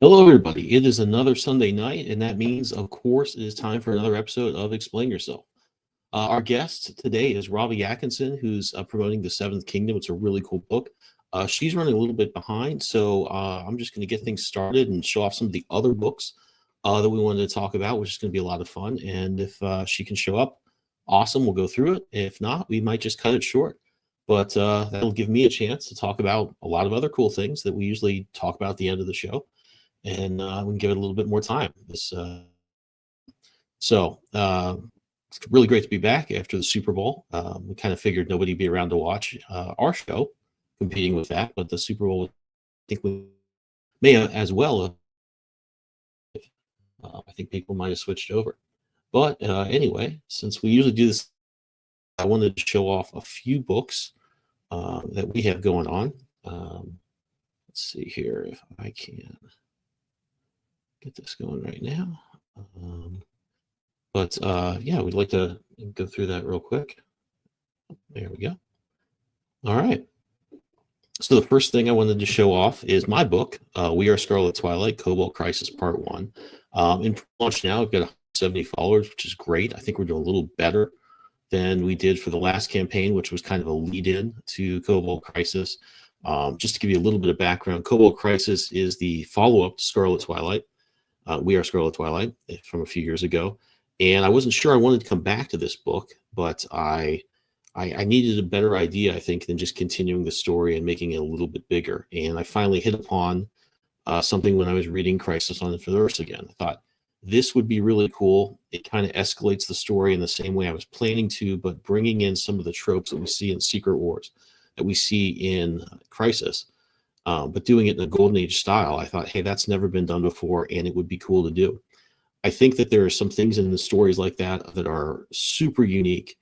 Hello, everybody. It is another Sunday night, and that means, of course, it is time for another episode of Explain Yourself. Our guest today is Robbie Atkinson, who's promoting The Seventh Kingdom. It's a really cool book. She's running a little bit behind, so I'm just going to get things started and show off some of the other books that we wanted to talk about, which is going to be a lot of fun. And if she can show up, awesome, we'll go through it. If not, we might just cut it short. But that'll give me a chance to talk about a lot of other cool things that we usually talk about at the end of the show, and we can give it a little bit more time. It's really great to be back after the Super Bowl. We kind of figured nobody'd be around to watch our show competing with that, but the Super Bowl, I think we may have as well. I think people might have switched over. But anyway, since we usually do this, I wanted to show off a few books that we have going on. Let's see here if I can get this going right now. Yeah, we'd like to go through that real quick. There we go. All right. So the first thing I wanted to show off is my book, We Are Scarlet Twilight, Cobalt Crisis Part 1. In launch now, I've got 70 followers, which is great. I think we're doing a little better than we did for the last campaign, which was kind of a lead-in to Cobalt Crisis. Just to give you a little bit of background, Cobalt Crisis is the follow-up to Scarlet Twilight. We Are Scarlet Twilight from a few years ago. And I wasn't sure I wanted to come back to this book, but I needed a better idea, I think, than just continuing the story and making it a little bit bigger. And I finally hit upon something when I was reading Crisis on Infinite Earths again. I thought this would be really cool. It kind of escalates the story in the same way I was planning to, but bringing in some of the tropes that we see in Secret Wars, that we see in Crisis, but doing it in a Golden Age style. I thought, hey, that's never been done before, and it would be cool to do. I think that there are some things in the stories like that that are super unique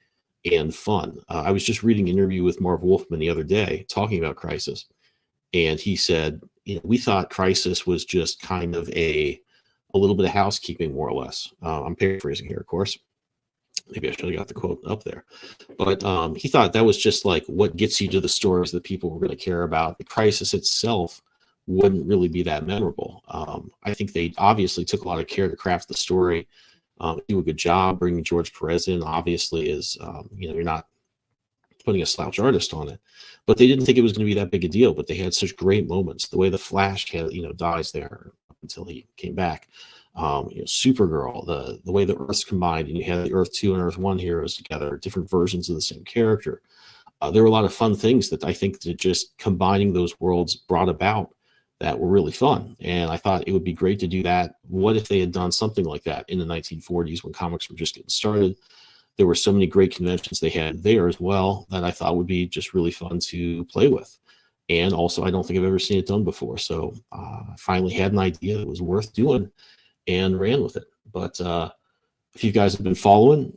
and fun. I was just reading an interview with Marv Wolfman the other day talking about Crisis, and he said, we thought Crisis was just kind of a little bit of housekeeping, more or less. I'm paraphrasing here, of course. Maybe I should have got the quote up there. But he thought that was just like what gets you to the stories that people were going to care about. The Crisis itself wouldn't really be that memorable. I think they obviously took a lot of care to craft the story, do a good job. Bringing George Perez in obviously is, you're not putting a slouch artist on it, but they didn't think it was going to be that big a deal. But they had such great moments. The way the Flash dies there until he came back. Supergirl, the way the Earths combined, and you had the Earth 2 and Earth 1 heroes together, different versions of the same character. There were a lot of fun things that I think that just combining those worlds brought about that were really fun. And I thought it would be great to do that. What if they had done something like that in the 1940s when comics were just getting started? There were so many great conventions they had there as well that I thought would be just really fun to play with. And also, I don't think I've ever seen it done before. So I finally had an idea that was worth doing and ran with it. But if you guys have been following,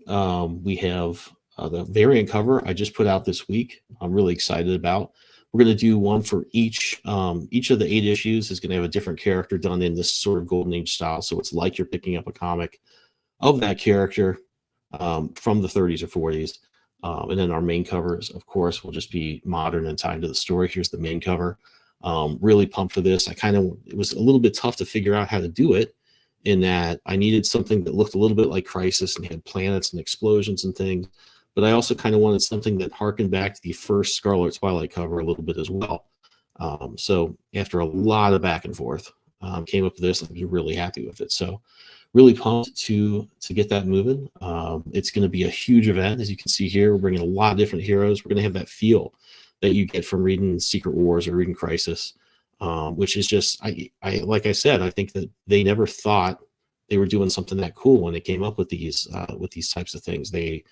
we have the variant cover I just put out this week. I'm really excited about. We're going to do one for each. Each of the 8 issues is going to have a different character done in this sort of Golden Age style. So it's like you're picking up a comic of that character from the 30s or 40s. And then our main covers, of course, will just be modern and tied to the story. Here's the main cover. Really pumped for this. It was a little bit tough to figure out how to do it, in that I needed something that looked a little bit like Crisis and had planets and explosions and things. But I also kind of wanted something that harkened back to the first Scarlet Twilight cover a little bit as well. So after a lot of back and forth, came up with this, and I was really happy with it. So really pumped to get that moving. It's going to be a huge event. As you can see here, we're bringing a lot of different heroes. We're going to have that feel that you get from reading Secret Wars or reading Crisis, which is just, like I said, I think that they never thought they were doing something that cool when they came up with these types of things. They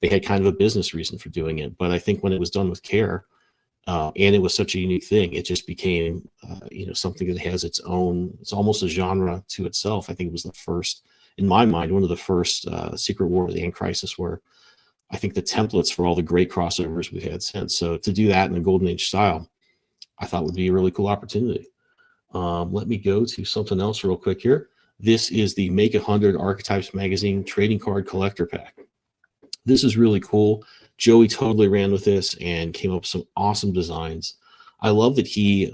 had kind of a business reason for doing it, but I think when it was done with care, and it was such a unique thing, it just became, something that has its own. It's almost a genre to itself. I think it was the first, in my mind, one of the first Secret Wars and Crisis were, I think, the templates for all the great crossovers we've had since. So to do that in a Golden Age style, I thought would be a really cool opportunity. Let me go to something else real quick here. This is the Make 100 Archetypes Magazine Trading Card Collector Pack. This is really cool. Joey totally ran with this and came up with some awesome designs. I love that he,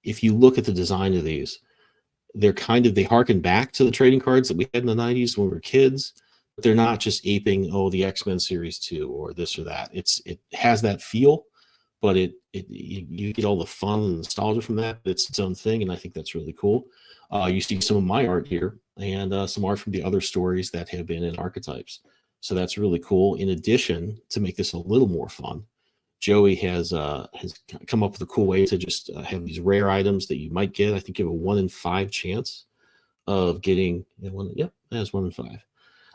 if you look at the design of these, they harken back to the trading cards that we had in the 90s when we were kids, but they're not just aping, oh, the X-Men series 2 or this or that. It has that feel, but you get all the fun and nostalgia from that. It's its own thing, and I think that's really cool. You see some of my art here and some art from the other stories that have been in Archetypes. So that's really cool. In addition, to make this a little more fun, Joey has come up with a cool way to just have these rare items that you might get. I think you have a 1 in 5 chance of getting that's 1 in 5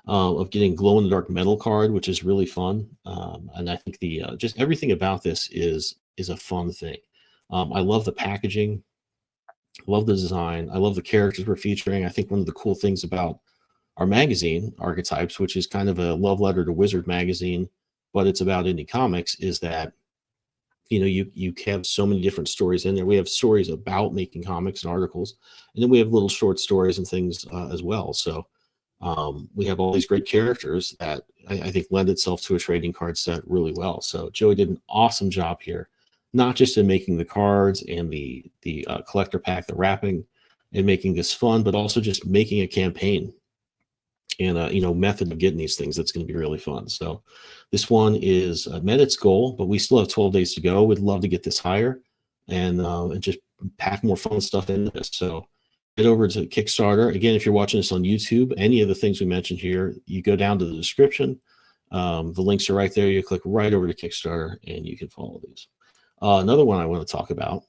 of getting glow in the dark metal card, which is really fun. And I think the just everything about this is a fun thing. I love the packaging, love the design, I love the characters we're featuring. I think one of the cool things about our magazine, Archetypes, which is kind of a love letter to Wizard magazine, but it's about indie comics, is that you have so many different stories in there. We have stories about making comics and articles, and then we have little short stories and things as well. So we have all these great characters that I think lend itself to a trading card set really well. So Joey did an awesome job here, not just in making the cards and the collector pack, the wrapping, and making this fun, but also just making a campaign and a method of getting these things that's going to be really fun. So this one is met its goal, but we still have 12 days to go. We'd love to get this higher and just pack more fun stuff into this. So head over to Kickstarter. Again, if you're watching this on YouTube, any of the things we mentioned here, you go down to the description. The links are right there. You click right over to Kickstarter and you can follow these. Another one I want to talk about,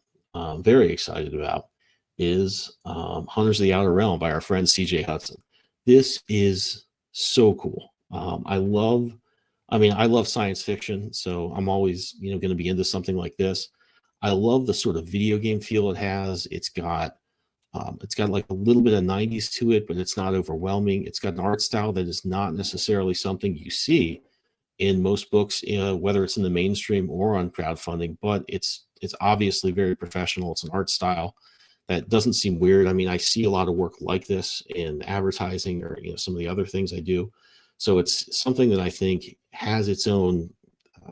very excited about, is Hunters of the Outer Realm by our friend CJ Hudson. This is so cool. I love science fiction, so I'm always going to be into something like this. I love the sort of video game feel it has. It's got like a little bit of 90s to it, but it's not overwhelming. It's got an art style that is not necessarily something you see in most books, whether it's in the mainstream or on crowdfunding, but it's obviously very professional. It's an art style that doesn't seem weird. I mean, I see a lot of work like this in advertising or some of the other things I do. So it's something that I think has its own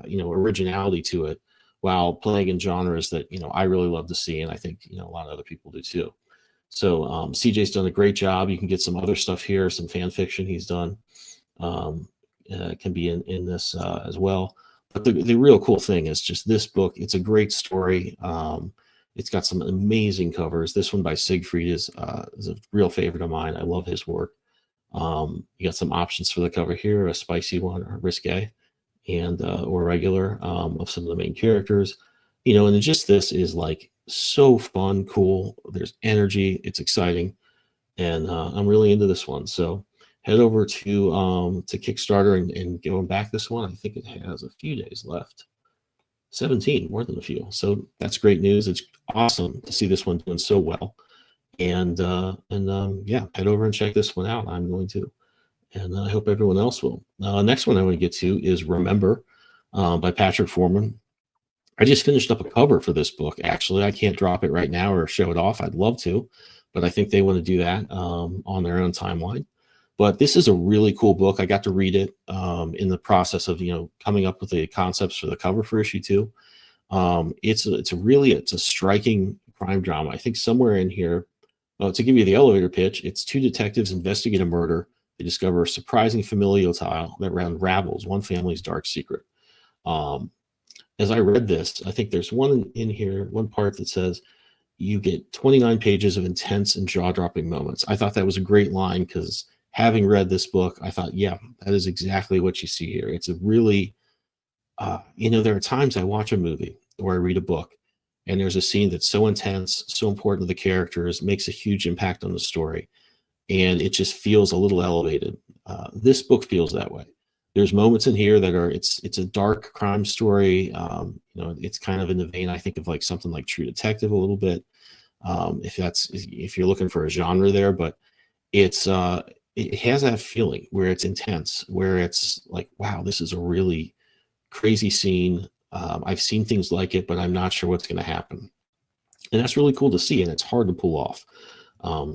originality to it, while playing in genres that I really love to see, and I think a lot of other people do too. So CJ's done a great job. You can get some other stuff here, some fan fiction he's done. Can be in this as well. But the real cool thing is just this book. It's a great story. It's got some amazing covers. This one by Siegfried is a real favorite of mine. I love his work. You got some options for the cover here, a spicy one or risque, and or regular of some of the main characters. And just this is like so fun, cool. There's energy. It's exciting, and I'm really into this one. So head over to Kickstarter and go back this one. I think it has a few days left. 17, more than a few. So that's great news. It's awesome to see this one doing so well. And yeah, head over and check this one out. I'm going to, and I hope everyone else will. Next one I want to get to is Remember by Patrick Foreman. I just finished up a cover for this book. Actually, I can't drop it right now or show it off. I'd love to, but I think they want to do that on their own timeline. But this is a really cool book. I got to read it in the process of coming up with the concepts for the cover for issue 2. It's a striking crime drama. I think somewhere in here, to give you the elevator pitch, it's 2 detectives investigate a murder. They discover a surprising familial tie that unravels one family's dark secret. As I read this, I think there's one in here, one part that says you get 29 pages of intense and jaw-dropping moments. I thought that was a great line because having read this book, I thought, yeah, that is exactly what you see here. It's a really, there are times I watch a movie or I read a book and there's a scene that's so intense, so important to the characters, makes a huge impact on the story, and it just feels a little elevated. This book feels that way. There's moments in here that it's a dark crime story. It's kind of in the vein, I think, of like something like True Detective a little bit, if you're looking for a genre there, but it has that feeling where it's intense, where it's like, wow, this is a really crazy scene. I've seen things like it, but I'm not sure what's going to happen. And that's really cool to see, and it's hard to pull off.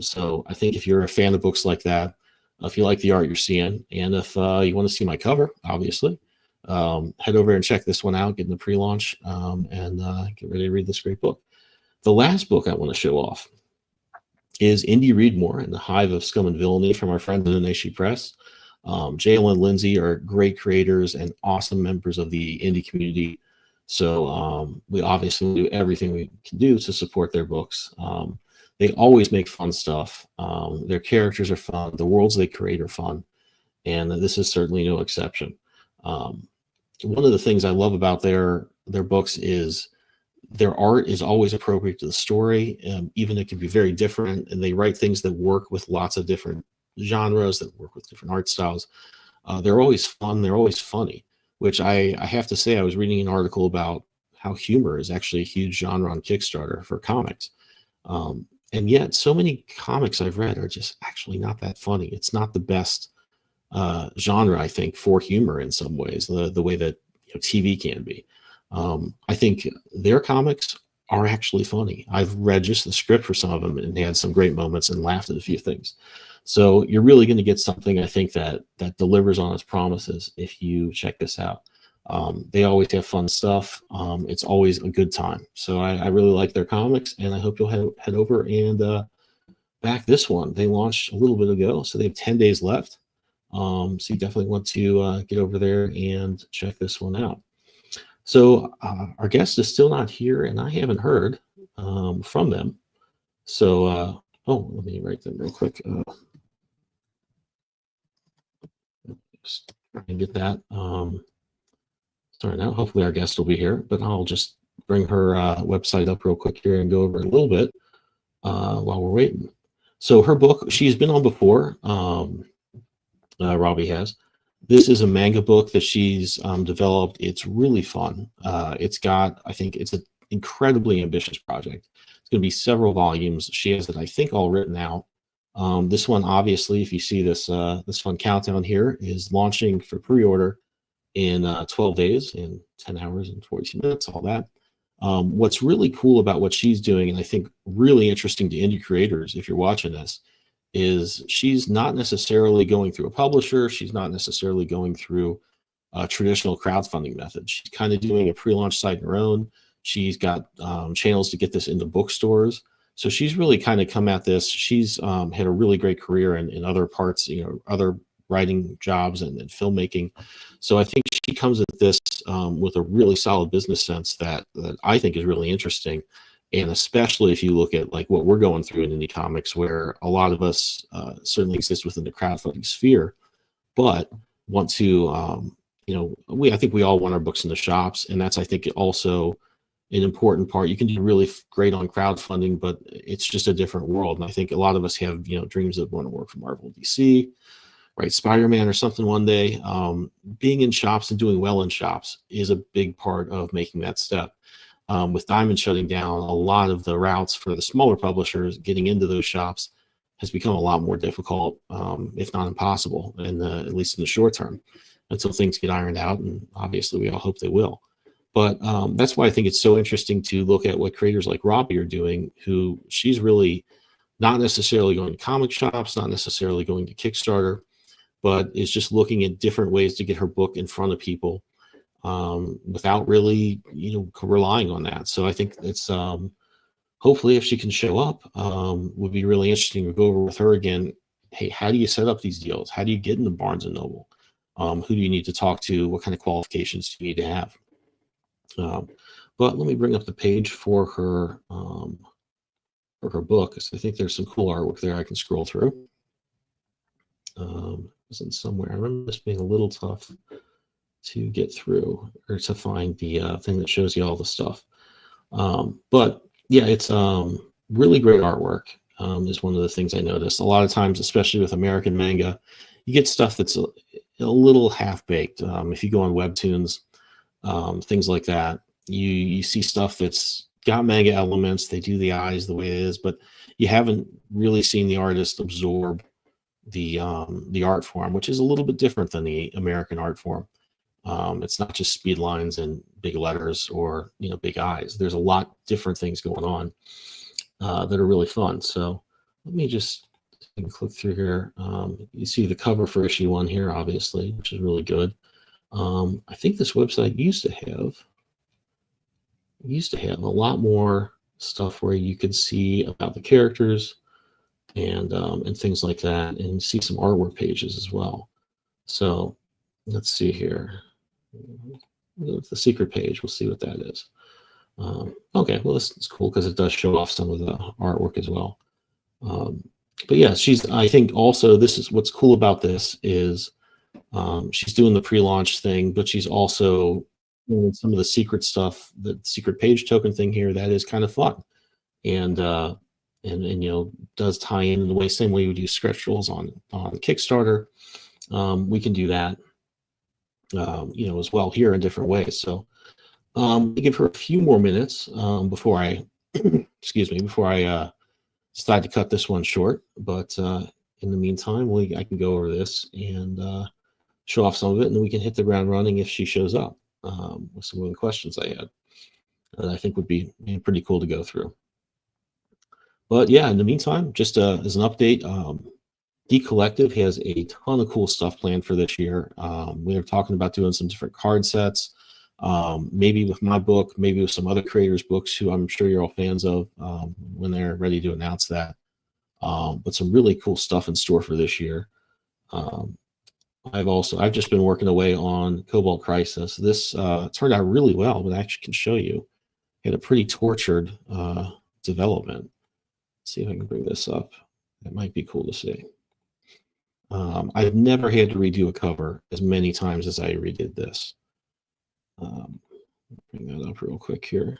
So I think if you're a fan of books like that, if you like the art you're seeing, and if you want to see my cover, obviously, head over and check this one out, get in the pre-launch, and get ready to read this great book. The last book I want to show off is Indy Readmore and the Hive of Scum and Villainy from our friends at the Nation Press. Jalen and Lindsay are great creators and awesome members of the indie community. So we obviously do everything we can do to support their books. They always make fun stuff. Their characters are fun. The worlds they create are fun. And this is certainly no exception. One of the things I love about their books is their art is always appropriate to the story. Even it can be very different, and they write things that work with lots of different genres, that work with different art styles. They're always fun. They're always funny, which I have to say, I was reading an article about how humor is actually a huge genre on Kickstarter for comics. And yet so many comics I've read are just actually not that funny. It's not the best genre, I think, for humor in some ways, the way that TV can be. I think their comics are actually funny. I've read just the script for some of them and had some great moments and laughed at a few things. So you're really going to get something, I think, that delivers on its promises if you check this out. They always have fun stuff. It's always a good time. So I really like their comics, and I hope you'll head over and back this one. They launched a little bit ago, so they have 10 days left. So you definitely want to get over there and check this one out. So our guest is still not here, and I haven't heard from them. So, let me write them real quick. Just try and get that. Sorry now, hopefully our guest will be here, but I'll just bring her website up real quick here and go over it a little bit while we're waiting. So her book, she's been on before, Robbie has. This is a manga book that she's developed. It's really fun. It's got, I think it's an incredibly ambitious project. It's going to be several volumes. She has it, I think, all written out. This one, obviously, if you see this this fun countdown here, is launching for pre-order in 12 days, in 10 hours and 42 minutes, all that. What's really cool about what she's doing, and I think really interesting to indie creators, if you're watching this, is she's not necessarily going through a publisher. She's not necessarily going through a traditional crowdfunding method. She's kind of doing a pre-launch site on her own. She's got channels to get this into bookstores. So she's really kind of come at this. She's had a really great career in other parts, other writing jobs and filmmaking. So I think she comes at this with a really solid business sense that I think is really interesting. And especially if you look at like what we're going through in indie comics, where a lot of us certainly exist within the crowdfunding sphere, but want to, I think we all want our books in the shops. And that's, I think, also an important part. You can do really great on crowdfunding, but it's just a different world. And I think a lot of us have, dreams of want to work for Marvel, DC, right? Spider-Man or something one day. Being in shops and doing well in shops is a big part of making that step. With Diamond shutting down, a lot of the routes for the smaller publishers getting into those shops has become a lot more difficult, if not impossible, at least in the short term, until things get ironed out. And obviously, we all hope they will. But that's why I think it's so interesting to look at what creators like Robbie are doing, who she's really not necessarily going to comic shops, not necessarily going to Kickstarter, but is just looking at different ways to get her book in front of people. Without really, relying on that. So I think it's hopefully if she can show up, would be really interesting to go over with her again. Hey, how do you set up these deals? How do you get into Barnes and Noble? Who do you need to talk to? What kind of qualifications do you need to have? But let me bring up the page for her book, because I think there's some cool artwork there I can scroll through. It's in somewhere. I remember this being a little tough to get through or to find the thing that shows you all the stuff. But yeah, it's really great artwork is one of the things I noticed. A lot of times, especially with American manga, you get stuff that's a little half-baked. If you go on Webtoons, things like that, you see stuff that's got manga elements. They do the eyes the way it is, but you haven't really seen the artist absorb the art form, which is a little bit different than the American art form. It's not just speed lines and big letters or big eyes. There's a lot different things going on that are really fun. So let me just click through here. You see the cover for issue 1 here, obviously, which is really good. I think this website used to have a lot more stuff where you could see about the characters, and things like that, and see some artwork pages as well. So let's see here. The secret page, we'll see what that is. Okay, well, this is cool because it does show off some of the artwork as well. But yeah, I think also this is what's cool about this is she's doing the pre-launch thing, but she's also doing some of the secret stuff, the secret page token thing here. That is kind of fun, and does tie in the way same way we do stretch goals on Kickstarter. We can do that, as well here in different ways. So give her a few more minutes before I, excuse me, before I decide to cut this one short. But in the meantime, I can go over this and show off some of it, and then we can hit the ground running if she shows up with some of the questions I had that I think would be pretty cool to go through. But yeah, in the meantime, just as an update, D Collective has a ton of cool stuff planned for this year. We are talking about doing some different card sets, maybe with my book, maybe with some other creators' books who I'm sure you're all fans of when they're ready to announce that. But some really cool stuff in store for this year. I've just been working away on Cobalt Crisis. This turned out really well, but I actually can show you. Had a pretty tortured development. Let's see if I can bring this up. It might be cool to see. I've never had to redo a cover as many times as I redid this. Bring that up real quick here.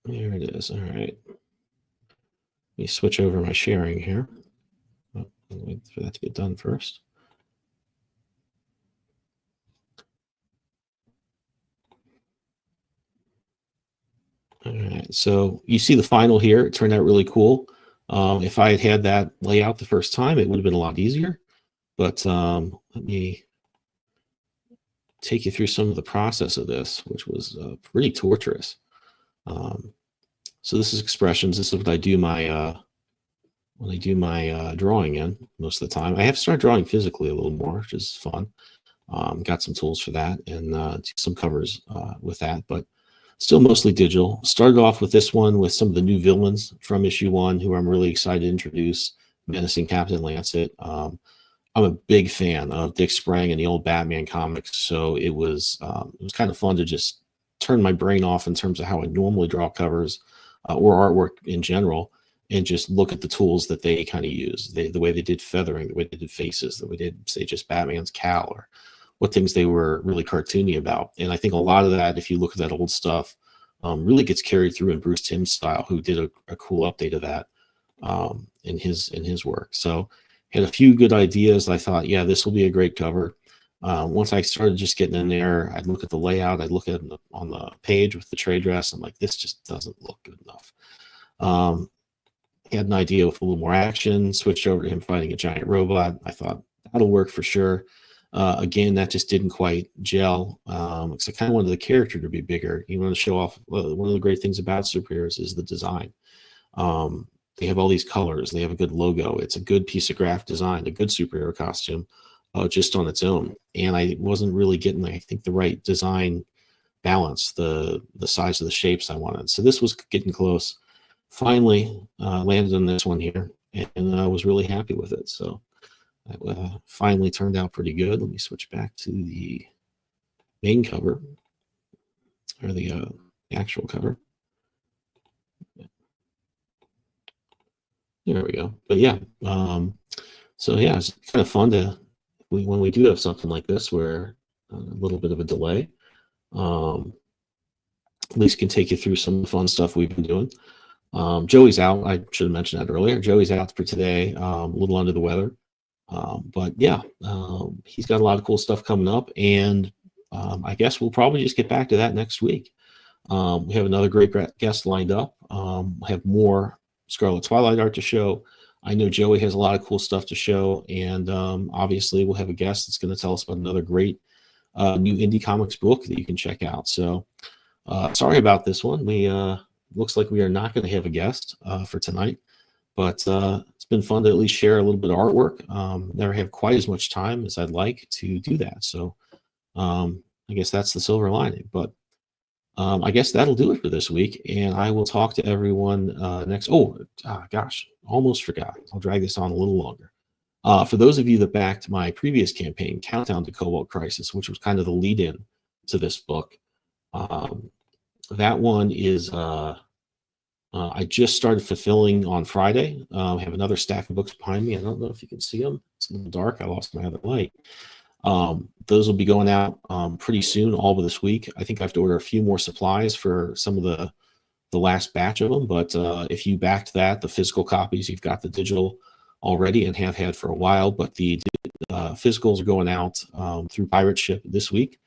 There it is. All right. Let me switch over my sharing here. I'll wait for that to get done first. All right, so you see the final here. It turned out really cool. If I had had that layout the first time, it would have been a lot easier. But let me take you through some of the process of this, which was pretty torturous. So this is expressions. This is what I do my when I do my drawing in most of the time. I have to start drawing physically a little more, which is fun. Got some tools for that and do some covers with that, but still mostly digital. Started off with this one with some of the new villains from issue 1 who I'm really excited to introduce. Menacing Captain Lancet. I'm a big fan of Dick Sprang and the old Batman comics, so it was kind of fun to just turn my brain off in terms of how I normally draw covers or artwork in general, and just look at the tools that they kind of use. The way they did feathering, the way they did faces, the way they did, say, just Batman's cowl, or what things they were really cartoony about. And I think a lot of that, if you look at that old stuff, really gets carried through in Bruce Timm's style, who did a cool update of that in his work. So had a few good ideas. I thought, yeah, this will be a great cover. Once I started just getting in there, I'd look at the layout, I'd look at it on the page with the trade dress. I'm like, this just doesn't look good enough. Had an idea with a little more action, switched over to him fighting a giant robot. I thought that'll work for sure. Again, that just didn't quite gel because I kind of wanted the character to be bigger. You want to show off one of the great things about superheroes is the design. They have all these colors. They have a good logo. It's a good piece of graphic design, a good superhero costume just on its own. And I wasn't really getting, I think, the right design balance, the size of the shapes I wanted. So this was getting close. Finally landed on this one here, and I was really happy with it. So that finally turned out pretty good. Let me switch back to the main cover, or the actual cover. There we go. But yeah, so yeah, it's kind of fun to, when we do have something like this where a little bit of a delay, at least can take you through some fun stuff we've been doing. Joey's out. I should have mentioned that earlier. Joey's out for today, a little under the weather. But yeah, he's got a lot of cool stuff coming up, and I guess we'll probably just get back to that next week. We have another great guest lined up. We'll have more Scarlet Twilight art to show. I know Joey has a lot of cool stuff to show, and obviously we'll have a guest that's going to tell us about another great new indie comics book that you can check out. So sorry about this one. We looks like we are not going to have a guest for tonight, but it's been fun to at least share a little bit of artwork. Never have quite as much time as I'd like to do that. So I guess that's the silver lining. But I guess that'll do it for this week, and I will talk to everyone next. Gosh, almost forgot. I'll drag this on a little longer. For those of you that backed my previous campaign, Countdown to Cobalt Crisis, which was kind of the lead-in to this book, that one is I just started fulfilling on Friday. I have another stack of books behind me. I don't know if you can see them. It's a little dark. I lost my other light. Those will be going out pretty soon, all of this week. I think I have to order a few more supplies for some of the last batch of them. But if you backed that, the physical copies, you've got the digital already and have had for a while. But the physicals are going out through pirate ship this week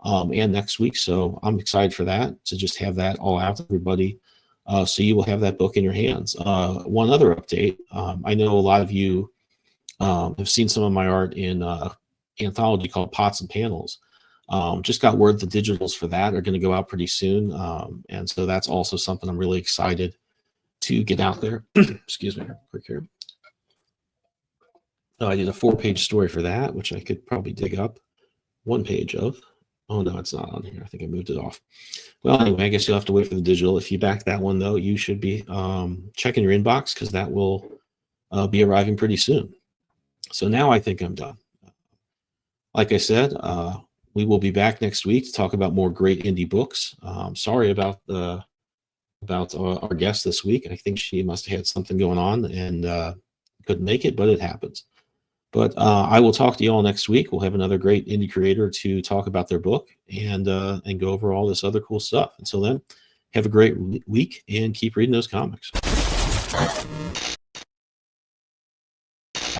and next week. So I'm excited for that, to just have that all out to everybody. So you will have that book in your hands. One other update. I know a lot of you have seen some of my art in anthology called Pots and Panels. Just got word the digitals for that are going to go out pretty soon. And so that's also something I'm really excited to get out there. Excuse me, quick here. I did a 4-page story for that, which I could probably dig up 1 page of. Oh, no, it's not on here. I think I moved it off. Well, anyway, I guess you'll have to wait for the digital. If you back that one, though, you should be checking your inbox, because that will be arriving pretty soon. So now I think I'm done. Like I said, we will be back next week to talk about more great indie books. Sorry about our guest this week. I think she must have had something going on and couldn't make it, but it happens. But I will talk to you all next week. We'll have another great indie creator to talk about their book and go over all this other cool stuff. Until then, have a great week and keep reading those comics.